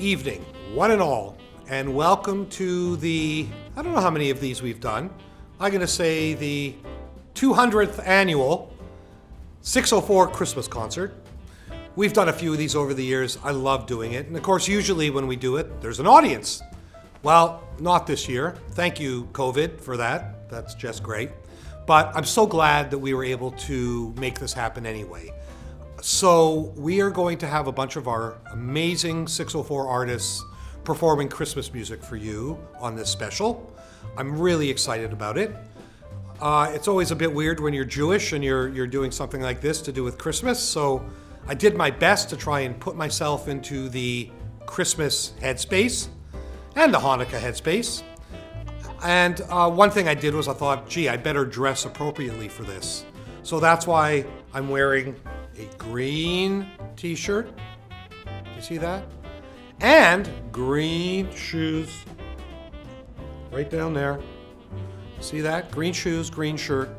evening, one and all, and welcome to the, I don't know how many of these we've done. I'm going to say the 200th annual 604 Christmas concert. We've done a few of these over the years. I love doing it. And of course, usually when we do it, there's an audience. Well, not this year. Thank you, COVID, for that. That's just great. But I'm so glad that we were able to make this happen anyway. So we are going to have a bunch of our amazing 604 artists performing Christmas music for you on this special. I'm really excited about it. It's always a bit weird when you're Jewish and you're doing something like this to do with Christmas. So I did my best to try and put myself into the Christmas headspace and the Hanukkah headspace. And one thing I did was I thought, gee, I better dress appropriately for this. So that's why I'm wearing a green t-shirt. You see that? And green shoes. Right down there. See that? Green shoes, green shirt.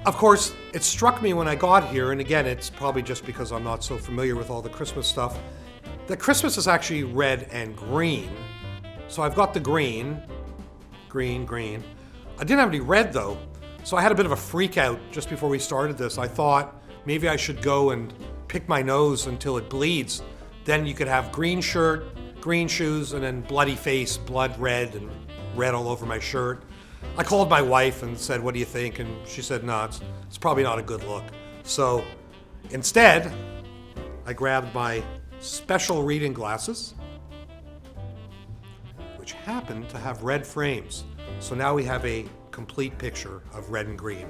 Of course, it struck me when I got here, and again, it's probably just because I'm not so familiar with all the Christmas stuff, that Christmas is actually red and green. So I've got the green. Green. I didn't have any red though, so I had a bit of a freak out just before we started this. I thought maybe I should go and pick my nose until it bleeds. Then you could have green shirt, green shoes, and then bloody face, blood red, and red all over my shirt. I called my wife and said, what do you think? And she said, no, it's probably not a good look. So instead, I grabbed my special reading glasses, which happen to have red frames. So now we have a complete picture of red and green.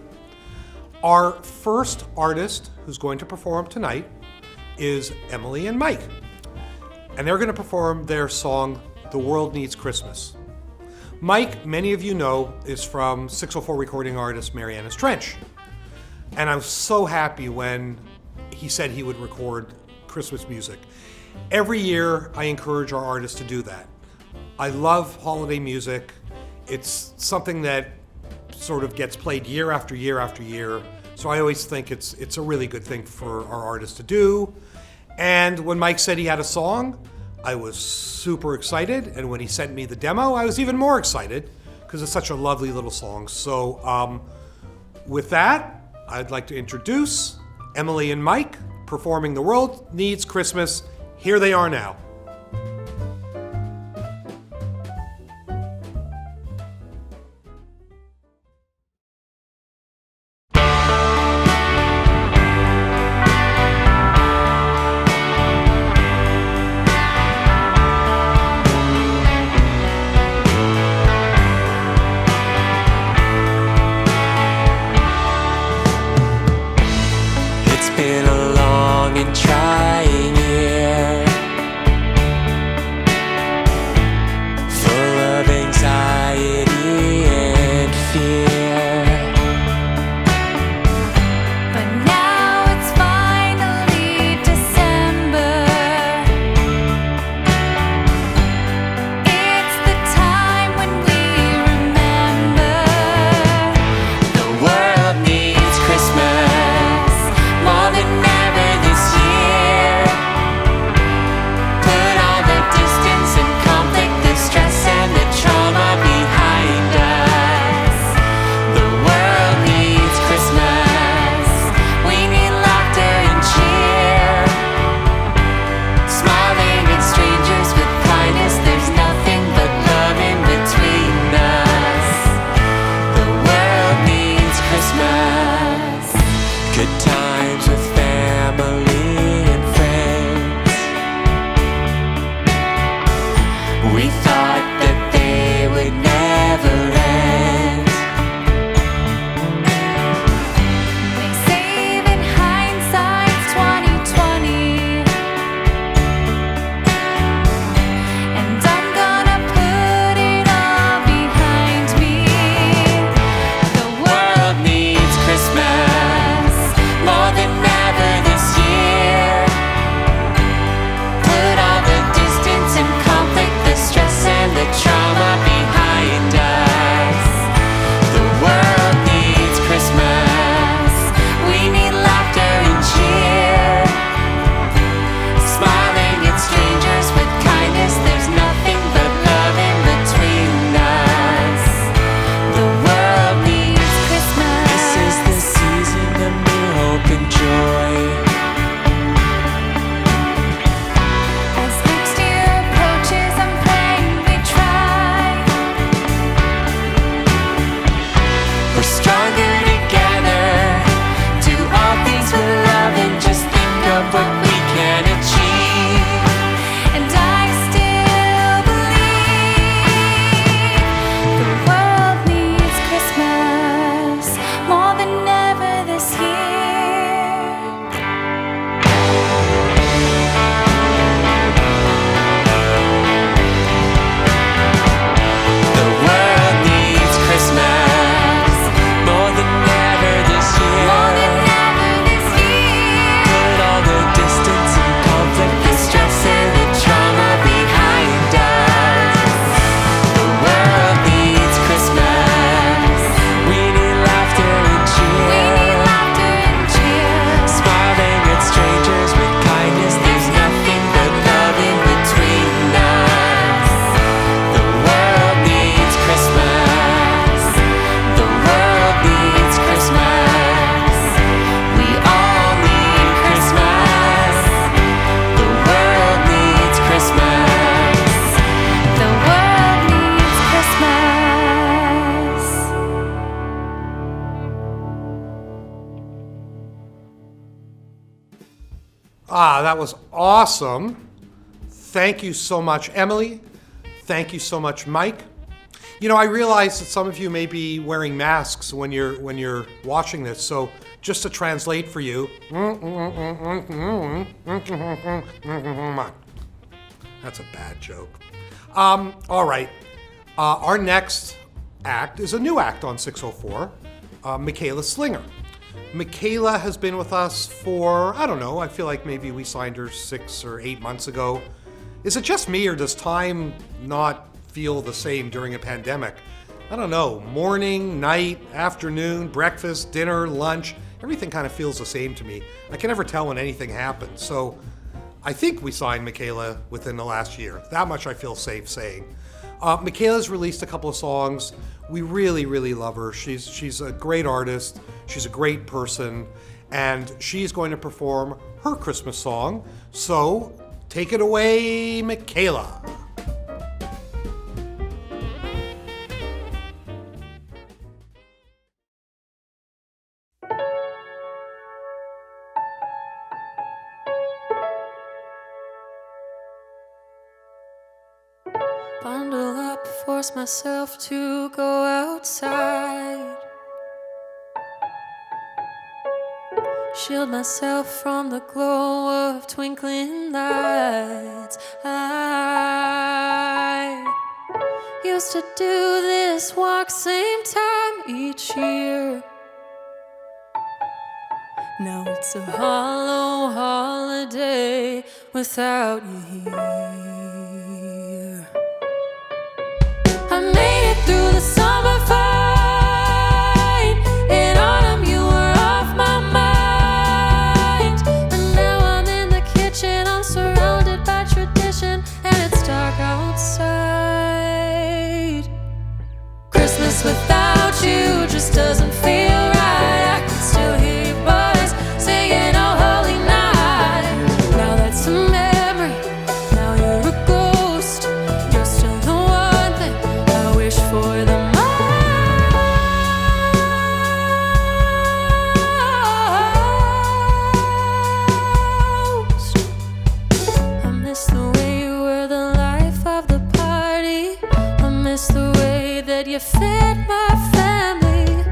Our first artist who's going to perform tonight is Emily and Mike. And they're going to perform their song, The World Needs Christmas. Mike, many of you know, is from 604 recording artist Mariana's Trench. And I was so happy when he said he would record Christmas music. Every year, I encourage our artists to do that. I love holiday music. It's something that sort of gets played year after year after year. So I always think it's a really good thing for our artists to do. And when Mike said he had a song, I was super excited. And when he sent me the demo, I was even more excited because it's such a lovely little song. So with that, I'd like to introduce Emily and Mike performing The World Needs Christmas. Here they are now. It's been a long and trying year. That was awesome. Thank you so much, Emily. Thank you so much, Mike. You know, I realize that some of you may be wearing masks when you're watching this, so just to translate for you. That's a bad joke. All right. Our next act is a new act on 604, Michaela Slinger. Michaela has been with us for, I don't know, I feel like maybe we signed her 6 or 8 months ago. Is it just me, or does time not feel the same during a pandemic? I don't know, morning, night, afternoon, breakfast, dinner, lunch, everything kind of feels the same to me. I can never tell when anything happens. So I think we signed Michaela within the last year. That much I feel safe saying. Michaela's released a couple of songs. We really, really love her. She's a great artist. She's a great person. And she's going to perform her Christmas song. So take it away, Michaela. Bundle up, force myself to go outside. Shield myself from the glow of twinkling lights. I used to do this walk same time each year. Now it's a hollow holiday without you here. I made it through the summer fine. In autumn you were off my mind. And now I'm in the kitchen, I'm surrounded by tradition, and it's dark outside. Christmas without you just doesn't feel right. I can still hear your voice singing Oh Holy Night. Now that's a memory, now you're a ghost. You're still the one thing I wish for the most. I miss the way you were the life of the party. I miss the way that you fed my family.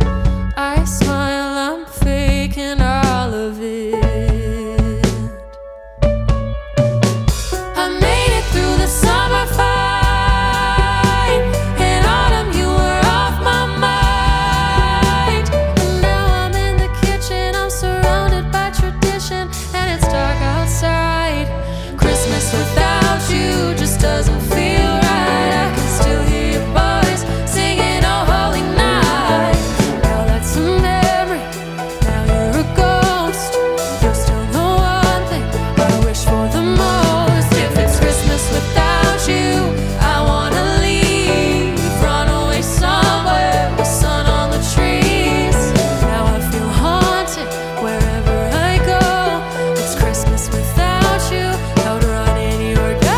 I smile, I'm faking all of it. I made it through the summer fine. In autumn you were off my mind. And now I'm in the kitchen, I'm surrounded by tradition, and it's dark outside. Christmas without you just doesn't feel right. I can still hear your voice singing Oh Holy Night. Now that's a memory, now you're a ghost. You're still the one thing I wish for the most. If it's Christmas without you, I wanna leave, run away somewhere with sun on the trees. Now I feel haunted wherever I go. It's Christmas without you, outrunning your ghost.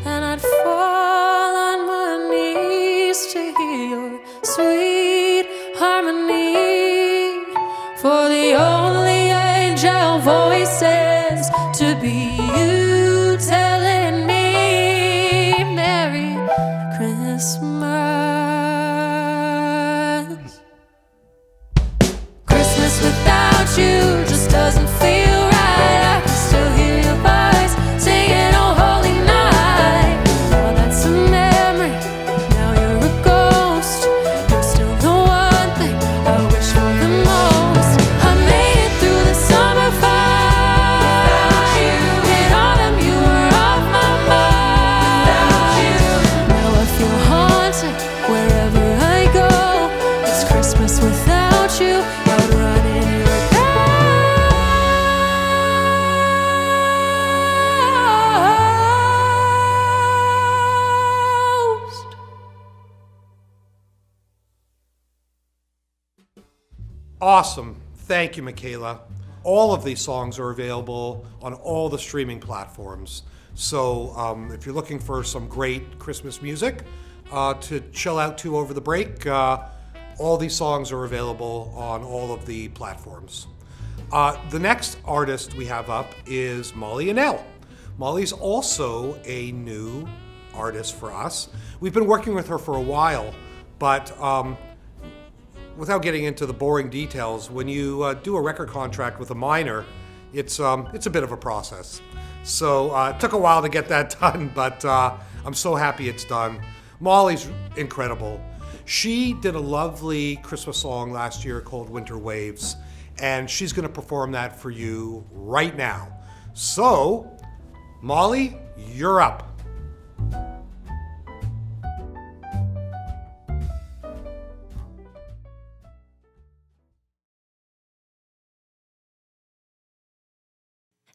And I'd fall on my knees to hear your sweet harmony. For the only angel voices to be you telling me Merry Christmas. Christmas without you just doesn't feel right. I can still hear your voice singing Oh Holy Night. Now that's a memory, now you're a ghost. You're still the one thing I wish for the most. I made it through the summer fine. In autumn you were off my mind. Now I feel haunted wherever I go. It's Christmas without you, outrunning your ghost. Awesome. Thank you, Michaela. All of these songs are available on all the streaming platforms. So if you're looking for some great Christmas music, to chill out to over the break. All these songs are available on all of the platforms. The next artist we have up is Annelle. Molly's also a new artist for us. We've been working with her for a while, but without getting into the boring details, when you do a record contract with a minor, it's a bit of a process. So it took a while to get that done, but I'm so happy it's done. Molly's incredible. She did a lovely Christmas song last year called Winter Waves, and she's going to perform that for you right now. So, Molly, you're up.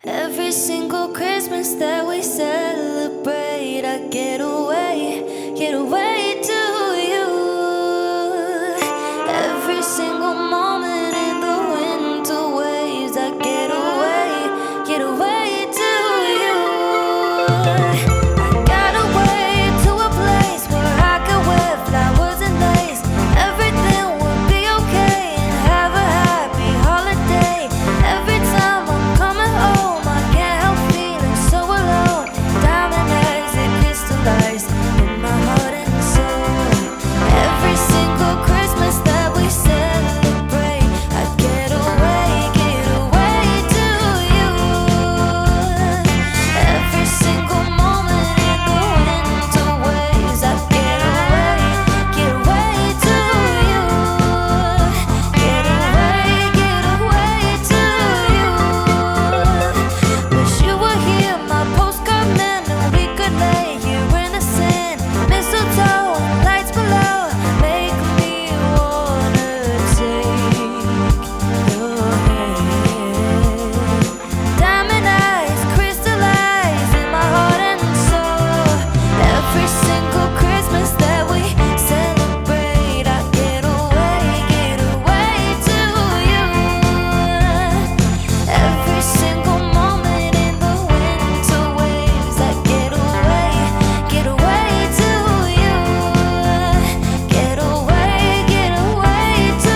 Every single Christmas that we celebrate, I get away to you. Every single moment in the winter waves, I get away to you. I got away to a place where I could wear flowers and lace. Everything will be okay and have a happy holiday. Every time I'm coming home, I can't help feeling so alone. Diamond eyes, they crystallize in my heart and soul. Every single Christmas that we celebrate, I get away to you. Every single moment in the winter waves, I get away to you. Get away to you. Wish you were here, my postcard man, and we could lay here in the sand. Mistletoe and lights below make me wanna take your hand. Diamond eyes crystallize in my heart and soul. Every single Christmas that we celebrate, I get away to you. Every single moment in the winter waves, I get away to you. Get away to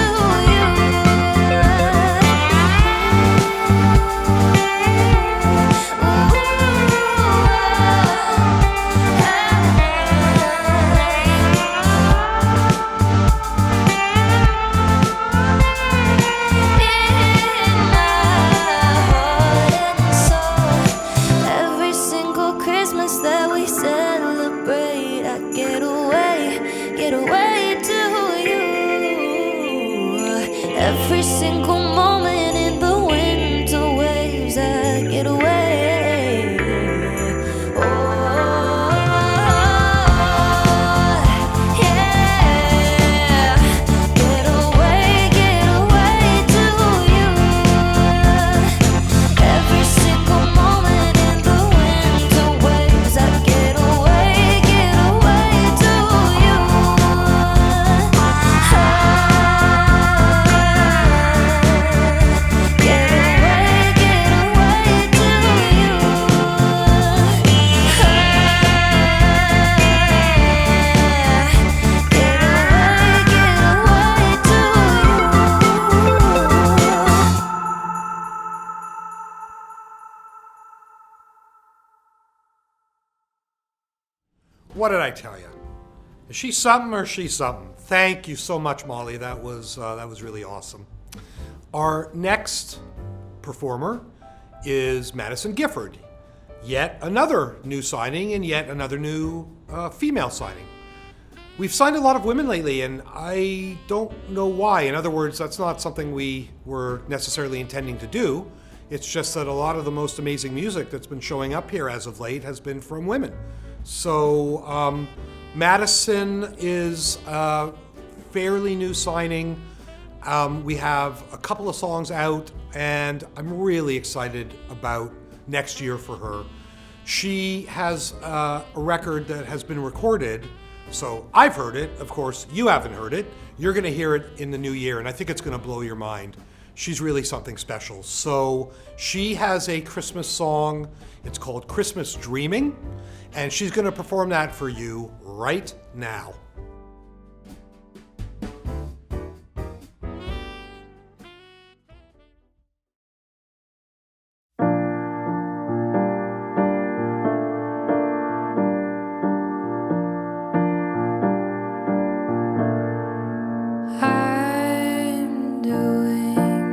Every single Christmas that we celebrate, I get away to you. Every single moment in the winter waves, I get away. Oh, yeah. Get away to you. Every single moment in the winter waves, I get away to you. What did I tell you? Is she something or she's something? Thank you so much, Molly. That was really awesome. Our next performer is Madisyn Gifford. Yet another new signing and yet another new female signing. We've signed a lot of women lately, and I don't know why. In other words, that's not something we were necessarily intending to do. It's just that a lot of the most amazing music that's been showing up here as of late has been from women. So Madisyn is a fairly new signing. We have a couple of songs out, and I'm really excited about next year for her. She has a record that has been recorded, so I've heard it. Of course, you haven't heard it. You're going to hear it in the new year, and I think it's going to blow your mind. she's really something special. So she has a Christmas song. It's called Christmas Dreaming, and she's going to perform that for you right now. I'm doing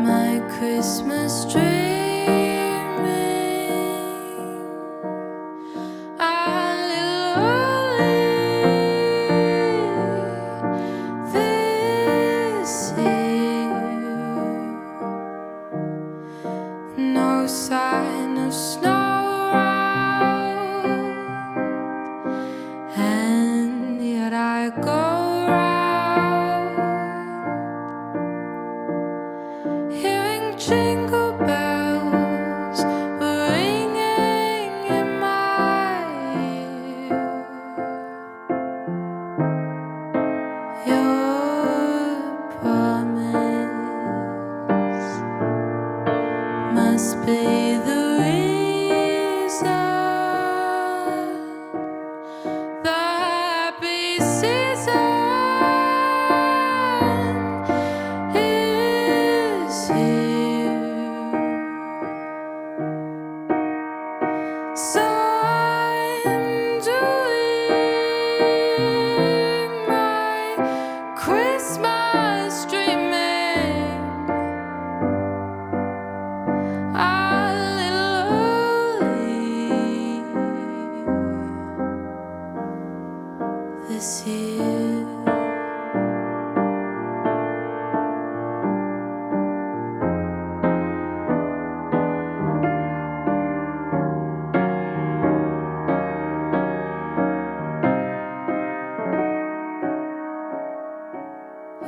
my Christmas dreaming. A little early this year. No sign of snow around, and yet I go round, hearing jingle bells ringing in my ear. Your promise must be the reason the happy season is here. So I'm doing my Christmas dreaming a little early this year.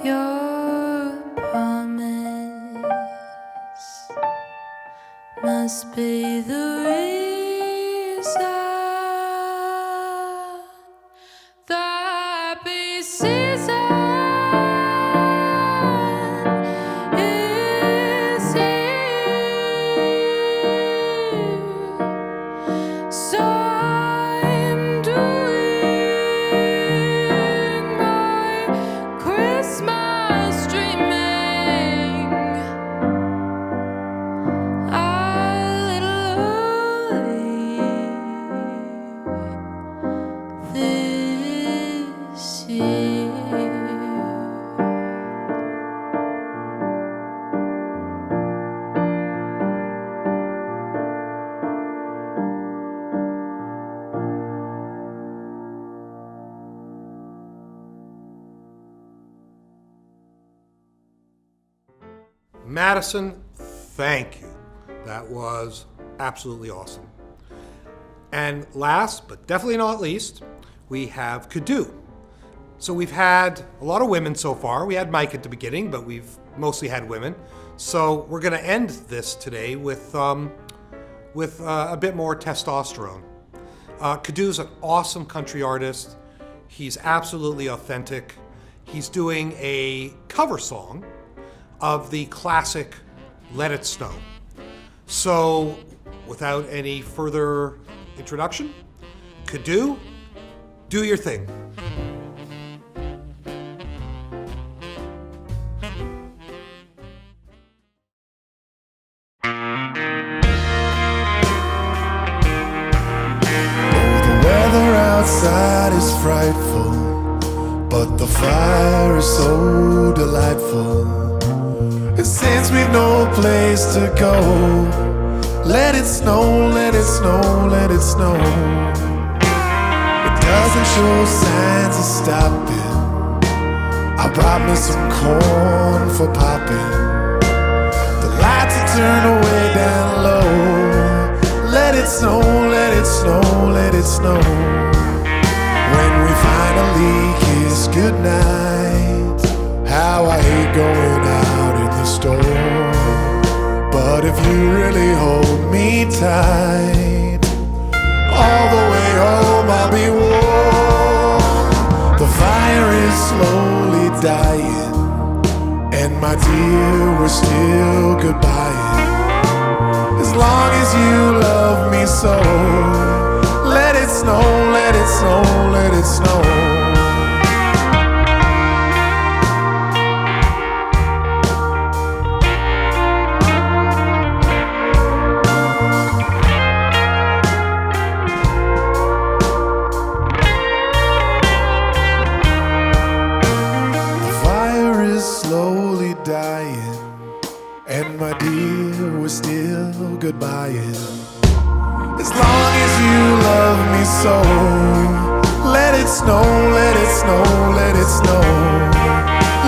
Your promise must be the reason the happy season is here. So I'm doing my Christmas dreaming a little early this year. Madisyn, thank you. That was absolutely awesome. And last, but definitely not least, we have Kadooh. So we've had a lot of women so far. We had Mike at the beginning, but we've mostly had women. So we're going to end this today with a bit more testosterone. Kadooh's an awesome country artist. He's absolutely authentic. He's doing a cover song of the classic Let It Snow. So without any further introduction, Kadooh, do your thing. The weather outside is frightful, but the fire is so delightful. And since we've no place to go, let it snow, let it snow, let it snow. It doesn't show signs of stopping. I brought me some corn for popping. The lights are turned way down low. Let it snow, let it snow, let it snow. When we finally kiss goodnight, how I hate going out in the storm. But if you really hold me tight, all the way home I'll be warm. The fire is slowly dying, my dear, we're still goodbye. As long as you love me so, let it snow, let it snow, let it snow. The fire is slowly dying, and my dear, we're still goodbye-ing. As long as you love me so, let it snow, let it snow, let it snow.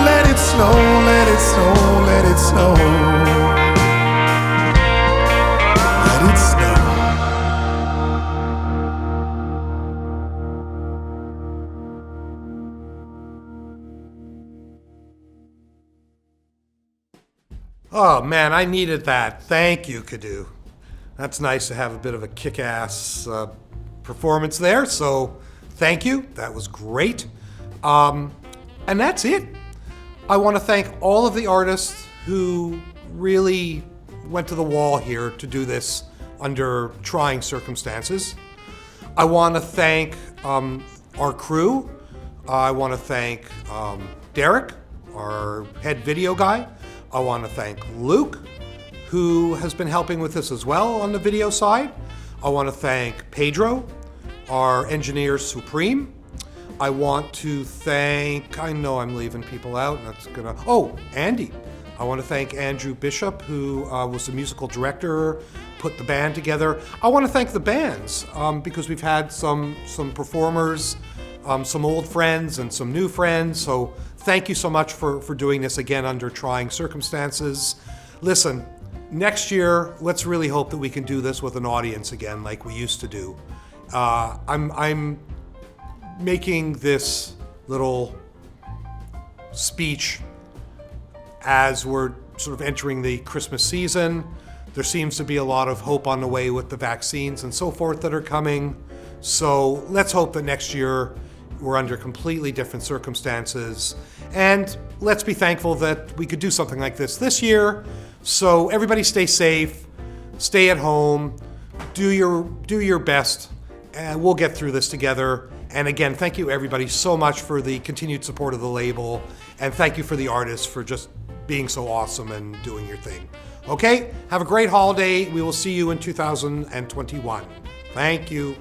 Let it snow, let it snow, let it snow. Let it snow. Oh man, I needed that. Thank you, Kadooh. That's nice to have a bit of a kick-ass performance there, so thank you. That was great. And that's it. I want to thank all of the artists who really went to the wall here to do this under trying circumstances. I want to thank our crew. I want to thank Derek, our head video guy. I want to thank Luke, who has been helping with this as well on the video side. I want to thank Pedro, our engineer supreme. I want to thank, I know I'm leaving people out, Andy. I want to thank Andrew Bishop, who was the musical director, put the band together. I want to thank the bands, because we've had some performers, some old friends and some new friends, so thank you so much for doing this again under trying circumstances. Listen, next year, let's really hope that we can do this with an audience again like we used to do. I'm making this little speech as we're sort of entering the Christmas season. There seems to be a lot of hope on the way with the vaccines and so forth that are coming. So let's hope that next year we're under completely different circumstances. And let's be thankful that we could do something like this year. So everybody stay safe, stay at home, do your best, and we'll get through this together. And again, thank you everybody so much for the continued support of the label, and thank you for the artists for just being so awesome and doing your thing. Okay, have a great holiday. We will see you in 2021. Thank you.